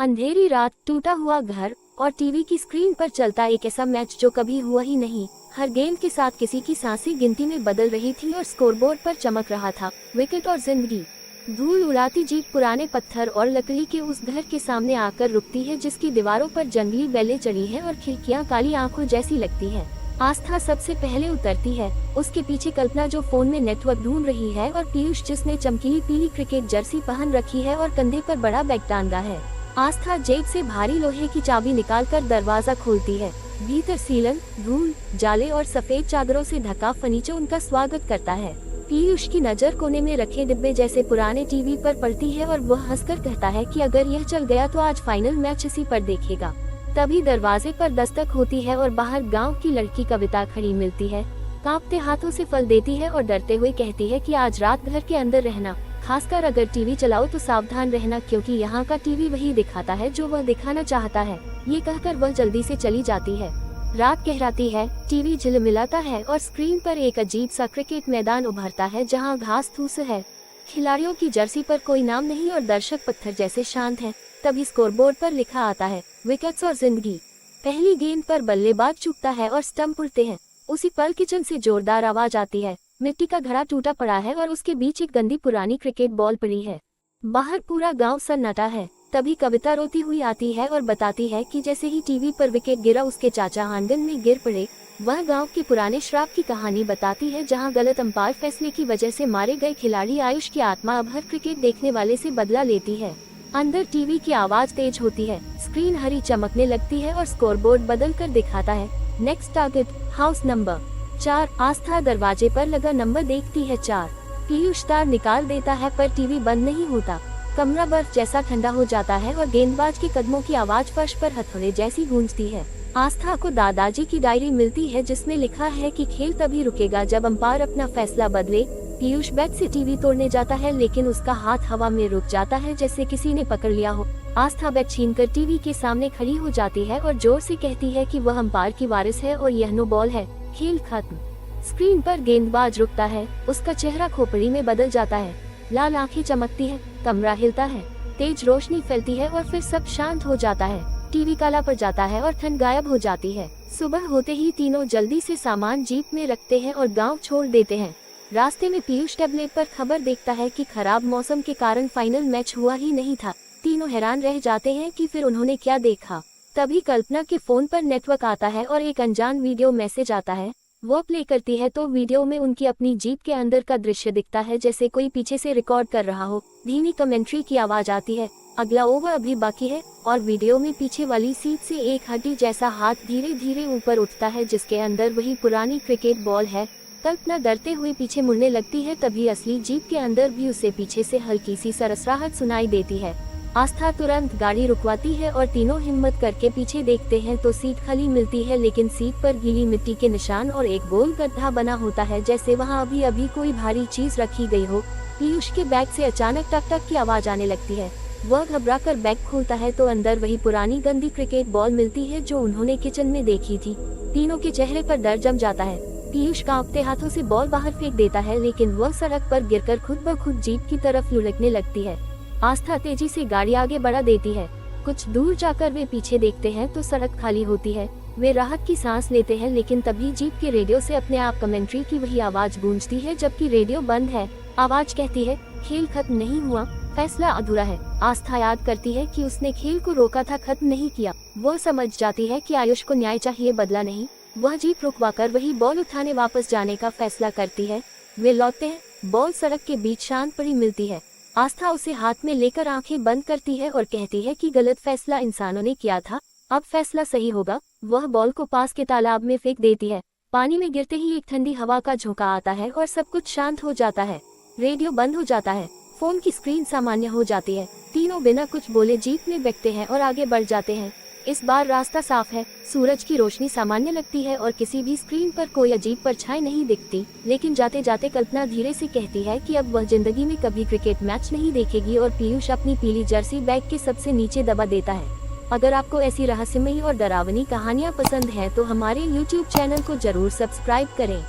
अंधेरी रात, टूटा हुआ घर और टीवी की स्क्रीन पर चलता एक ऐसा मैच जो कभी हुआ ही नहीं। हर गेंद के साथ किसी की सांसें गिनती में बदल रही थी और स्कोरबोर्ड पर चमक रहा था विकेट और जिंदगी। धूल उड़ाती जीप पुराने पत्थर और लकड़ी के उस घर के सामने आकर रुकती है जिसकी दीवारों पर जंगली बेलें चढ़ी है और खिड़कियां काली आंखों जैसी लगती है। आस्था सबसे पहले उतरती है, उसके पीछे कल्पना जो फोन में नेटवर्क ढूंढ रही है और पीयूष जिसने चमकीली पीली क्रिकेट जर्सी पहन रखी है और कंधे पर बड़ा बैग टांगा है। आस्था जेब से भारी लोहे की चाबी निकालकर दरवाजा खोलती है। भीतर सीलन, धूल, जाले और सफेद चादरों से ढका फर्नीचर उनका स्वागत करता है। पीयूष की नजर कोने में रखे डिब्बे जैसे पुराने टीवी पर पड़ती है और वह हंसकर कहता है कि अगर यह चल गया तो आज फाइनल मैच इसी पर देखेगा। तभी दरवाजे पर दस्तक होती है और बाहर गांव की लड़की कविता खड़ी मिलती है। कांपते हाथों से फल देती है और डरते हुए कहती है कि आज रात घर के अंदर रहना, खासकर अगर टीवी चलाओ तो सावधान रहना क्योंकि यहाँ का टीवी वही दिखाता है जो वह दिखाना चाहता है। ये कहकर वह जल्दी से चली जाती है। रात गहराती है, टीवी झिलमिलाता है और स्क्रीन पर एक अजीब सा क्रिकेट मैदान उभरता है जहाँ घास फूस है। खिलाड़ियों की जर्सी पर कोई नाम नहीं और दर्शक पत्थर जैसे शांत हैं। तभी स्कोरबोर्ड पर लिखा आता है विकेट्स और जिंदगी। पहली गेंद पर बल्लेबाज चूकता है और स्टंप उड़ते हैं। उसी पल किचन से जोरदार आवाज आती है। मिट्टी का घड़ा टूटा पड़ा है और उसके बीच एक गंदी पुरानी क्रिकेट बॉल पड़ी है। बाहर पूरा गांव सन्नाटा है। तभी कविता रोती हुई आती है और बताती है कि जैसे ही टीवी पर विकेट गिरा उसके चाचा आंगन में गिर पड़े। वह गांव के पुराने श्राप की कहानी बताती है जहां गलत अंपायर फैसले की वजह से मारे गए खिलाड़ी आयुष की आत्मा अब हर क्रिकेट देखने वाले से बदला लेती है। अंदर टीवी की आवाज तेज होती है, स्क्रीन हरी चमकने लगती है और स्कोरबोर्ड बदल कर दिखाता है नेक्स्ट टारगेट हाउस नंबर 4। आस्था दरवाजे पर लगा नंबर देखती है 4। पीयूष तार निकाल देता है पर टीवी बंद नहीं होता। कमरा बर्फ जैसा ठंडा हो जाता है और गेंदबाज के कदमों की आवाज फर्श पर हथौड़े जैसी गूंजती है। आस्था को दादाजी की डायरी मिलती है जिसमें लिखा है कि खेल तभी रुकेगा जब अंपायर अपना फैसला बदले। पीयूष बैट से टीवी तोड़ने जाता है लेकिन उसका हाथ हवा में रुक जाता है जैसे किसी ने पकड़ लिया हो। आस्था बैट छीनकर टीवी के सामने खड़ी हो जाती है और जोर से कहती है कि वह अंपायर की वारिस है और यह नो बॉल है, खेल खत्म। स्क्रीन पर गेंदबाज रुकता है, उसका चेहरा खोपड़ी में बदल जाता है, लाल आंखें चमकती है, कमरा हिलता है, तेज रोशनी फैलती है और फिर सब शांत हो जाता है। टीवी काला पड़ जाता है और ठंड गायब हो जाती है। सुबह होते ही तीनों जल्दी से सामान जीप में रखते हैं और गांव छोड़ देते हैं। रास्ते में पीयूष टैबलेट पर खबर देखता है कि खराब मौसम के कारण फाइनल मैच हुआ ही नहीं था। तीनों हैरान रह जाते हैं कि फिर उन्होंने क्या देखा। तभी कल्पना के फोन पर नेटवर्क आता है और एक अनजान वीडियो मैसेज आता है। वो प्ले करती है तो वीडियो में उनकी अपनी जीप के अंदर का दृश्य दिखता है जैसे कोई पीछे से रिकॉर्ड कर रहा हो। धीमी कमेंट्री की आवाज आती है, अगला ओवर अभी बाकी है, और वीडियो में पीछे वाली सीट से एक हड्डी जैसा हाथ धीरे धीरे ऊपर उठता है जिसके अंदर वही पुरानी क्रिकेट बॉल है। कल्पना डरते हुए पीछे मुड़ने लगती है। तभी असली जीप के अंदर भी उसे पीछे से हल्की सी सरसराहट सुनाई देती है। आस्था तुरंत गाड़ी रुकवाती है और तीनों हिम्मत करके पीछे देखते हैं तो सीट खाली मिलती है लेकिन सीट पर गीली मिट्टी के निशान और एक गोल गड्ढा बना होता है जैसे वहां अभी अभी कोई भारी चीज रखी गई हो। पीयूष के बैग से अचानक टक टक की आवाज आने लगती है। वह घबराकर बैग खोलता है तो अंदर वही पुरानी गंदी क्रिकेट बॉल मिलती है जो उन्होंने किचन में देखी थी। तीनों के चेहरे पर डर जम जाता है। पीयूष कांपते हाथों से बॉल बाहर फेंक देता है लेकिन वह सड़क पर गिरकर खुद ब खुद जीप की तरफ लुढ़कने लगती है। आस्था तेजी से गाड़ी आगे बढ़ा देती है। कुछ दूर जाकर वे पीछे देखते हैं तो सड़क खाली होती है। वे राहत की सांस लेते हैं लेकिन तभी जीप के रेडियो से अपने आप कमेंट्री की वही आवाज गूंजती है जबकि रेडियो बंद है। आवाज कहती है खेल खत्म नहीं हुआ, फैसला अधूरा है। आस्था याद करती है कि उसने खेल को रोका था, खत्म नहीं किया। वह समझ जाती है कि आयुष को न्याय चाहिए, बदला नहीं। वह जीप रुकवाकर वही बॉल उठाने वापस जाने का फैसला करती है। वे लौटते हैं, बॉल सड़क के बीच शांत पड़ी मिलती है। आस्था उसे हाथ में लेकर आंखें बंद करती है और कहती है कि गलत फैसला इंसानों ने किया था, अब फैसला सही होगा। वह बॉल को पास के तालाब में फेंक देती है। पानी में गिरते ही एक ठंडी हवा का झोंका आता है और सब कुछ शांत हो जाता है। रेडियो बंद हो जाता है, फोन की स्क्रीन सामान्य हो जाती है। तीनों बिना कुछ बोले जीप में बैठते हैं और आगे बढ़ जाते हैं। इस बार रास्ता साफ है, सूरज की रोशनी सामान्य लगती है और किसी भी स्क्रीन पर कोई अजीब परछाई नहीं दिखती। लेकिन जाते जाते कल्पना धीरे से कहती है कि अब वह जिंदगी में कभी क्रिकेट मैच नहीं देखेगी और पीयूष अपनी पीली जर्सी बैग के सबसे नीचे दबा देता है। अगर आपको ऐसी रहस्यमयी और डरावनी कहानियाँ पसंद हैं तो हमारे YouTube चैनल को जरूर सब्सक्राइब करें।